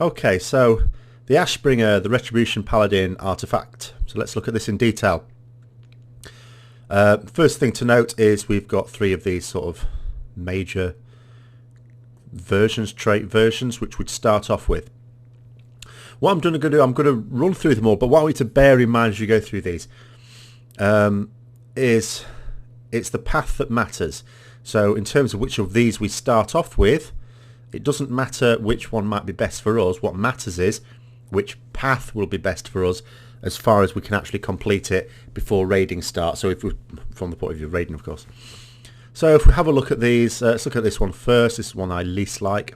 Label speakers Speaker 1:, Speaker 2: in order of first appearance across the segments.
Speaker 1: Okay, so the Ashbringer, the Retribution Paladin Artefact. So let's look at this in detail. First thing to note is we've got 3 of these sort of major versions, trait versions, which we'd start off with. What I'm going to do, I'm going to run through them all, but what I want you to bear in mind as you go through these is it's the path that matters. So in terms of which of these we start off with, it doesn't matter which one might be best for us. What matters is which path will be best for us as far as we can actually complete it before raiding starts. So if we, from the point of view of raiding, of course. So if we have a look at these, let's look at this one first. This is one I least like.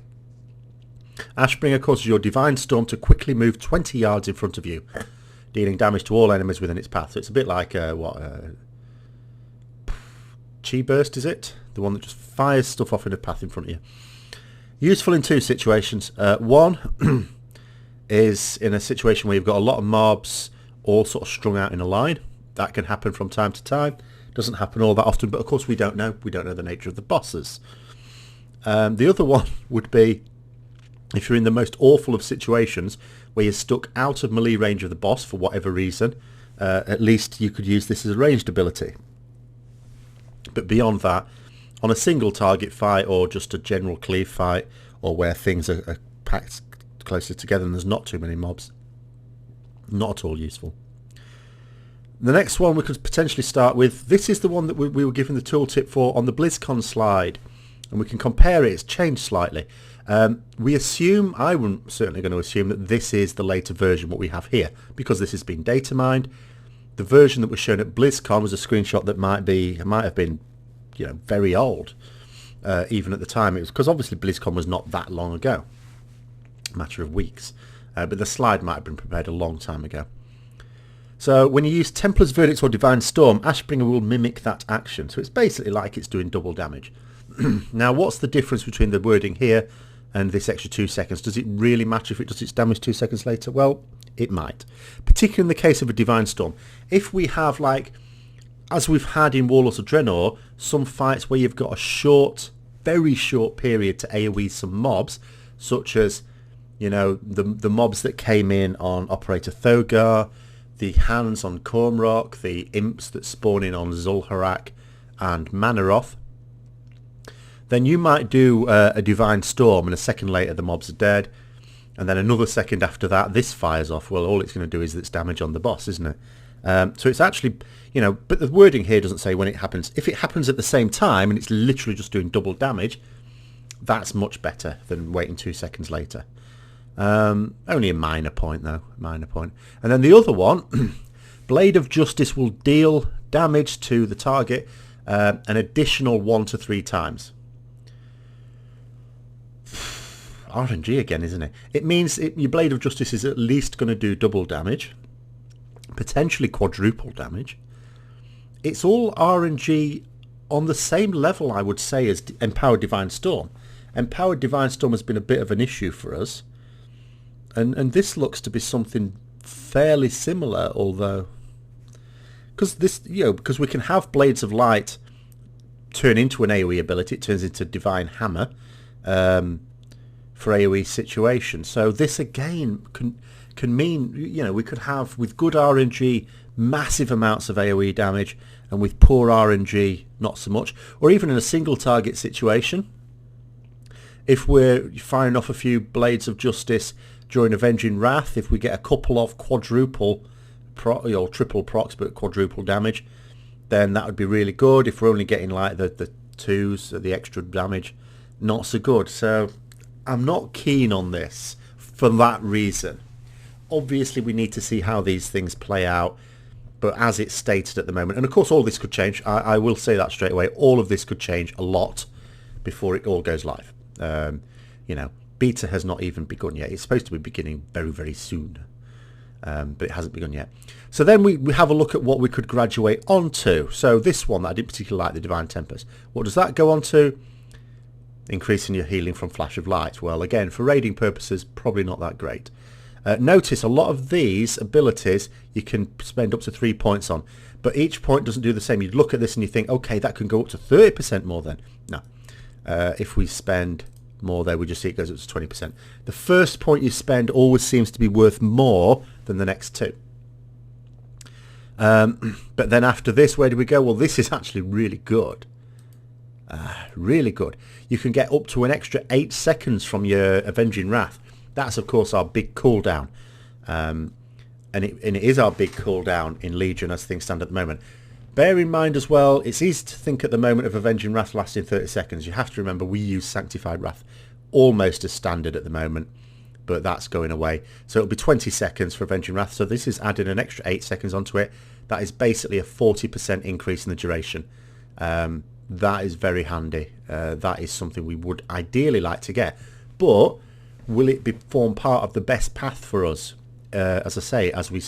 Speaker 1: Ashbringer causes your Divine Storm to quickly move 20 yards in front of you, dealing damage to all enemies within its path. So it's a bit like, Chi Burst, is it? The one that just fires stuff off in a path in front of you. Useful in 2 situations. One is in a situation where you've got a lot of mobs all sort of strung out in a line. That can happen from time to time. Doesn't happen all that often, but of course we don't know. We don't know the nature of the bosses. The other one would be if you're in the most awful of situations where you're stuck out of melee range of the boss for whatever reason. At least you could use this as a ranged ability. But beyond that, on a single target fight or just a general cleave fight, or where things are packed closer together and there's not too many mobs, not at all useful. The next one we could potentially start with, this is the one that we were given the tooltip for on the BlizzCon slide, and we can compare it. It's changed slightly. We assume, I'm certainly going to assume that this is the later version what we have here, because this has been data mined. The version that was shown at BlizzCon was a screenshot that might have been, you know, very old, even at the time. It was because obviously BlizzCon was not that long ago, a matter of weeks, but the slide might have been prepared a long time ago. So when you use Templar's Verdict or Divine Storm, Ashbringer will mimic that action. So it's basically like it's doing double damage. Now, what's the difference between the wording here and this extra 2 seconds? Does it really matter if it does its damage 2 seconds later? Well, it might, particularly in the case of a Divine Storm. If we have, like, as we've had in Warlords of Draenor, some fights where you've got a short, very short period to AoE some mobs, such as, you know, the mobs that came in on Operator Thogar, the hands on Cormrock, the imps that spawn in on Zul'Harak and Manaroth, then you might do a Divine Storm and a second later the mobs are dead, and then another second after that this fires off. Well, all it's going to do is its damage on the boss, isn't it? So it's actually, you know, but the wording here doesn't say when it happens. If it happens at the same time and it's literally just doing double damage, that's much better than waiting 2 seconds later. Only a minor point though, minor point. And then the other one, Blade of Justice will deal damage to the target an additional 1 to 3 times. RNG again, isn't it? It means your Blade of Justice is at least going to do double damage, potentially quadruple damage. It's all RNG on the same level, I would say, as Empowered Divine Storm. Empowered Divine Storm has been a bit of an issue for us, and this looks to be something fairly similar, although because this, you know, because we can have Blades of Light turn into an AoE ability. It turns into Divine Hammer for AoE situations. So this again can mean, you know, we could have, with good RNG, massive amounts of AoE damage, and with poor RNG, not so much. Or even in a single target situation, if we're firing off a few Blades of Justice during Avenging Wrath, if we get a couple of quadruple or triple procs but quadruple damage, then that would be really good. If we're only getting like the 2s, the extra damage, not so good. So I'm not keen on this for that reason. Obviously we need to see how these things play out, but as it's stated at the moment, and of course all this could change, I will say that straight away, all of this could change a lot before it all goes live. You know, beta has not even begun yet. It's supposed to be beginning very, very soon, but it hasn't begun yet. So then we have a look at what we could graduate onto. So this one that I didn't particularly like, the Divine Tempest, what does that go on to? Increasing your healing from Flash of Light. Well, again, for raiding purposes, probably not that great. Notice a lot of these abilities you can spend up to 3 points on, but each point doesn't do the same. You'd look at this and you think, okay, that can go up to 30% more then. No. If we spend more there. We just see it goes up to 20%. The first point you spend always seems to be worth more than the next two. But then after this, where do we go? Well, this is actually really good. Really good. You can get up to an extra 8 seconds from your Avenging Wrath. That's, of course, our big cooldown. And it is our big cooldown in Legion as things stand at the moment. Bear in mind as well, it's easy to think at the moment of Avenging Wrath lasting 30 seconds. You have to remember we use Sanctified Wrath almost as standard at the moment, but that's going away. So it'll be 20 seconds for Avenging Wrath. So this is adding an extra 8 seconds onto it. That is basically a 40% increase in the duration. That is very handy. That is something we would ideally like to get. But will it form part of the best path for us? As I say, as we,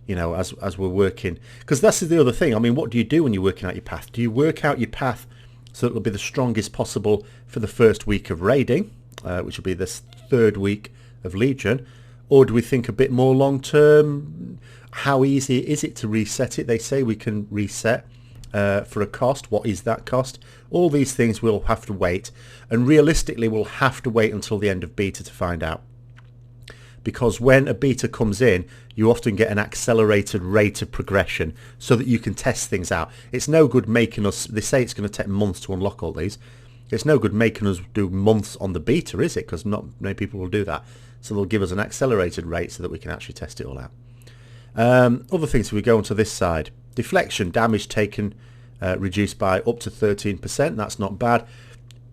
Speaker 1: as we're working, because that's the other thing. I mean, what do you do when you're working out your path? Do you work out your path so it'll be the strongest possible for the first week of raiding, which will be this third week of Legion, or do we think a bit more long term? How easy is it to reset it? They say we can reset for a cost. What is that cost? All these things we'll have to wait, and realistically we'll have to wait until the end of beta to find out. Because when a beta comes in, you often get an accelerated rate of progression so that you can test things out. It's no good making us, they say it's going to take months to unlock all these. It's no good making us do months on the beta, is it? Because not many people will do that. So they'll give us an accelerated rate so that we can actually test it all out. Other things, we go onto this side. Deflection, damage taken reduced by up to 13%. That's not bad.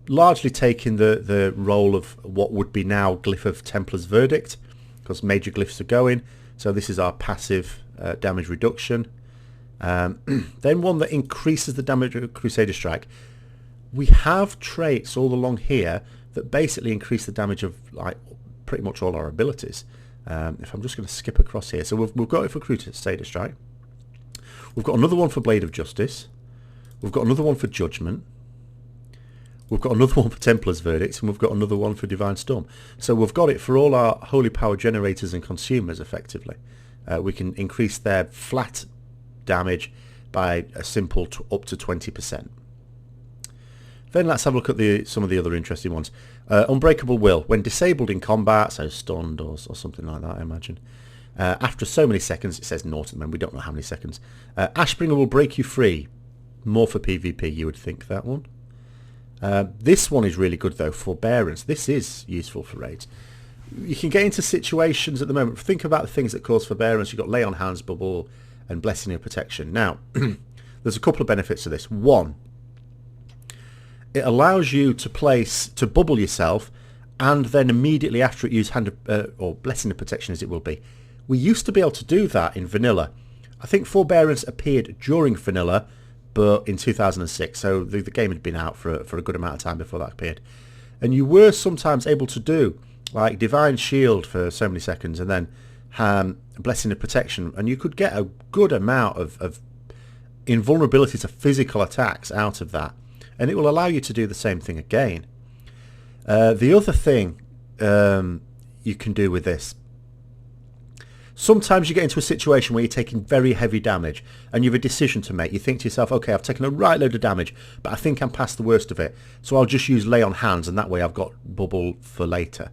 Speaker 1: Largely taking the role of what would be now Glyph of Templar's Verdict, because major glyphs are going. So this is our passive damage reduction. Then one that increases the damage of Crusader Strike. We have traits all along here that basically increase the damage of like pretty much all our abilities. If I'm just going to skip across here. So we've got it for Crusader Strike. We've got another one for Blade of Justice. We've got another one for Judgment. We've got another one for Templar's Verdict, and we've got another one for Divine Storm. So we've got it for all our holy power generators and consumers, effectively. We can increase their flat damage by a simple up to 20%. Then let's have a look at some of the other interesting ones. Unbreakable Will. When disabled in combat, so stunned or something like that, I imagine. After so many seconds, it says naught at the moment, we don't know how many seconds. Ashbringer will break you free. More for PvP, you would think, that one. This one is really good though, Forbearance. This is useful for raids. You can get into situations at the moment. Think about the things that cause Forbearance. You've got Lay on Hands, Bubble, and Blessing of Protection. Now, there's a couple of benefits to this. One, it allows you to bubble yourself, and then immediately after it use or Blessing of Protection as it will be. We used to be able to do that in vanilla. I think Forbearance appeared during vanilla, but in 2006, so the game had been out for a good amount of time before that appeared. And you were sometimes able to do like Divine Shield for so many seconds, and then Blessing of Protection, and you could get a good amount of invulnerability to physical attacks out of that, and it will allow you to do the same thing again. The other thing you can do with this, sometimes you get into a situation where you're taking very heavy damage and you have a decision to make. You think to yourself, okay, I've taken a right load of damage, but I think I'm past the worst of it, so I'll just use Lay on Hands, and that way I've got Bubble for later.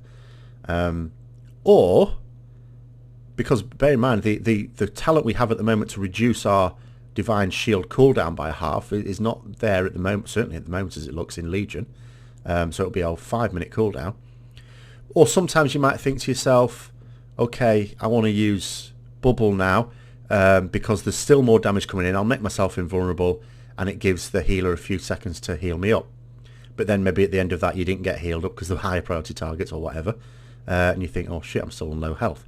Speaker 1: Or, because bear in mind, the talent we have at the moment to reduce our Divine Shield cooldown by half is not there at the moment, certainly at the moment as it looks in Legion. So it'll be our 5-minute cooldown. Or sometimes you might think to yourself, okay, I want to use Bubble now because there's still more damage coming in. I'll make myself invulnerable, and it gives the healer a few seconds to heal me up. But then maybe at the end of that you didn't get healed up because they're higher priority targets or whatever. And you think, oh shit, I'm still on low health.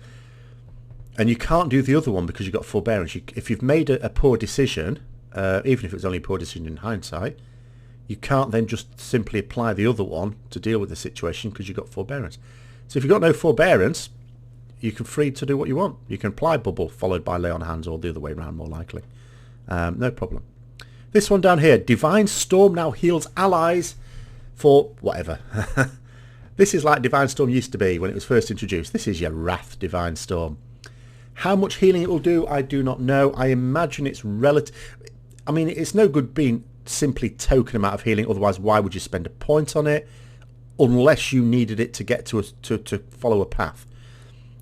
Speaker 1: And you can't do the other one because you've got Forbearance. If you've made a poor decision, even if it was only a poor decision in hindsight, you can't then just simply apply the other one to deal with the situation because you've got Forbearance. So if you've got no Forbearance, you can free to do what you want. You can apply Bubble followed by Lay on Hands, or the other way around more likely. No problem. This one down here, Divine Storm now heals allies for whatever. This is like Divine Storm used to be when it was first introduced. This is your Wrath Divine Storm. How much healing it will do, I do not know. I imagine it's relative. I mean, it's no good being simply token amount of healing, otherwise why would you spend a point on it? unless you needed it to get to follow a path.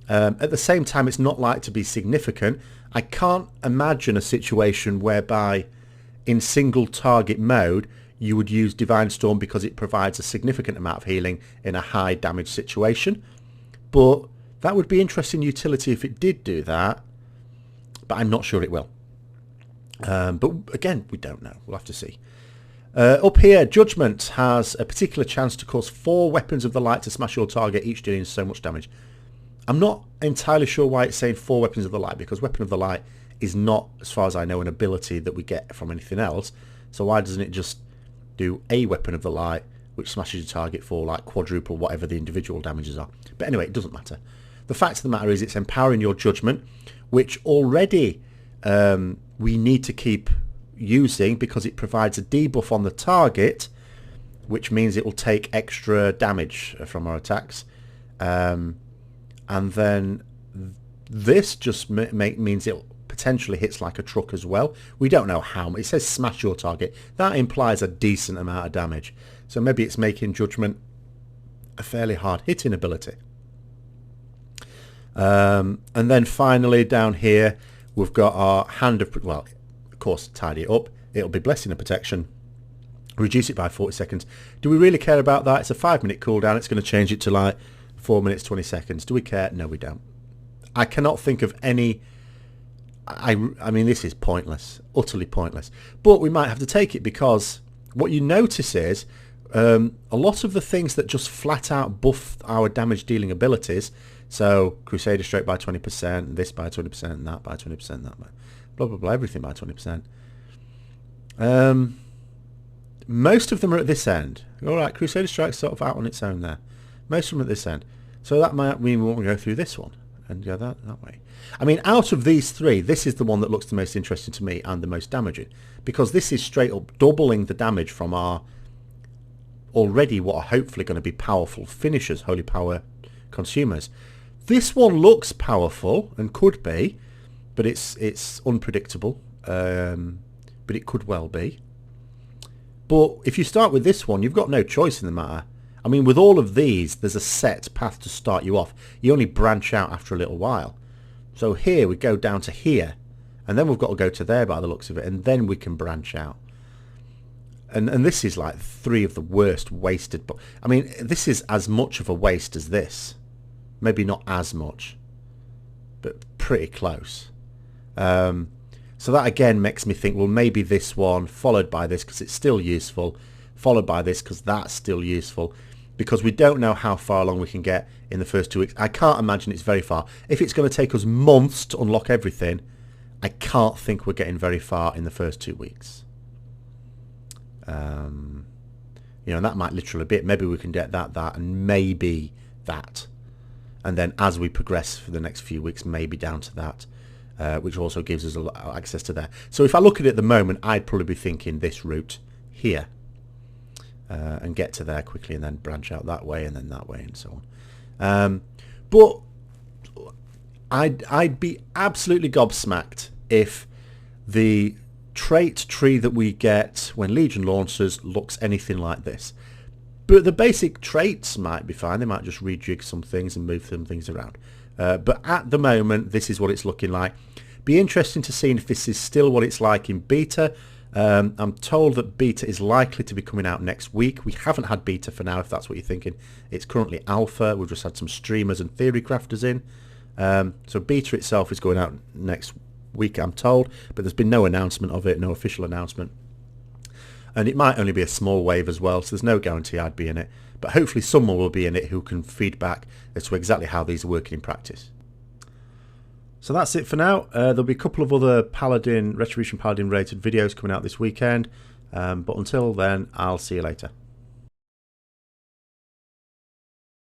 Speaker 1: At the same time, it's not like to be significant. I can't imagine a situation whereby in single target mode you would use Divine Storm because it provides a significant amount of healing in a high damage situation. But that would be interesting utility if it did do that, but I'm not sure it will. But again, we don't know. We'll have to see. Up here, Judgment has a particular chance to cause 4 weapons of the light to smash your target, each dealing so much damage. I'm not entirely sure why it's saying 4 weapons of the light, because Weapon of the Light is not, as far as I know, an ability that we get from anything else. So why doesn't it just do a Weapon of the Light, which smashes your target for like quadruple whatever the individual damages are? But anyway, it doesn't matter. The fact of the matter is it's empowering your Judgment, which already we need to keep using because it provides a debuff on the target, which means it will take extra damage from our attacks. And then this just means it potentially hits like a truck as well. We don't know how much. It says smash your target. That implies a decent amount of damage. So maybe it's making Judgment a fairly hard hitting ability. And then finally down here we've got our Hand of... Well, of course, tidy it up. It'll be Blessing of Protection. Reduce it by 40 seconds. Do we really care about that? It's a 5-minute cooldown. It's going to change it to like 4 minutes 20 seconds. Do we care? No, we don't. I cannot think of any... I mean, this is pointless. Utterly pointless. But we might have to take it because what you notice is a lot of the things that just flat out buff our damage dealing abilities, so Crusader Stroke by 20%, this by 20%, and that by 20%, that by blah, blah, blah, everything by 20%. Most of them are at this end. All right, Crusader Strike's sort of out on its own there. Most of them at this end. So that might mean we want to go through this one and go that way. I mean, out of these 3, this is the one that looks the most interesting to me and the most damaging, because this is straight up doubling the damage from our already what are hopefully going to be powerful finishers, Holy Power consumers. This one looks powerful and could be, but it's unpredictable. But it could well be. But if you start with this one, you've got no choice in the matter. I mean, with all of these, there's a set path to start you off. You only branch out after a little while. So here we go down to here, and then we've got to go to there by the looks of it, and then we can branch out. And this is like 3 of the worst wasted. But I mean, this is as much of a waste as this. Maybe not as much, but pretty close. So that again makes me think, well, maybe this one followed by this because it's still useful, followed by this because that's still useful, because we don't know how far along we can get in the first 2 weeks. I can't imagine it's very far. If it's going to take us months to unlock everything, I can't think we're getting very far in the first 2 weeks. You know, and that might literally be it. Maybe we can get that, and maybe that. And then as we progress for the next few weeks, maybe down to that. Which also gives us access to there. So if I look at it at the moment, I'd probably be thinking this route here, and get to there quickly, and then branch out that way, and then that way, and so on. But I'd be absolutely gobsmacked if the trait tree that we get when Legion launches looks anything like this. But the basic traits might be fine. They might just rejig some things and move some things around. But at the moment, this is what it's looking like. Be interesting to see if this is still what it's like in beta. I'm told that beta is likely to be coming out next week. We haven't had beta for now, if that's what you're thinking. It's currently alpha. We've just had some streamers and theory crafters in. So beta itself is going out next week, I'm told. But there's been no announcement of it, no official announcement. And it might only be a small wave as well, so there's no guarantee I'd be in it. But hopefully someone will be in it who can feed back as to exactly how these are working in practice. So that's it for now. There'll be a couple of other Paladin, Retribution Paladin rated videos coming out this weekend. But until then, I'll see you later.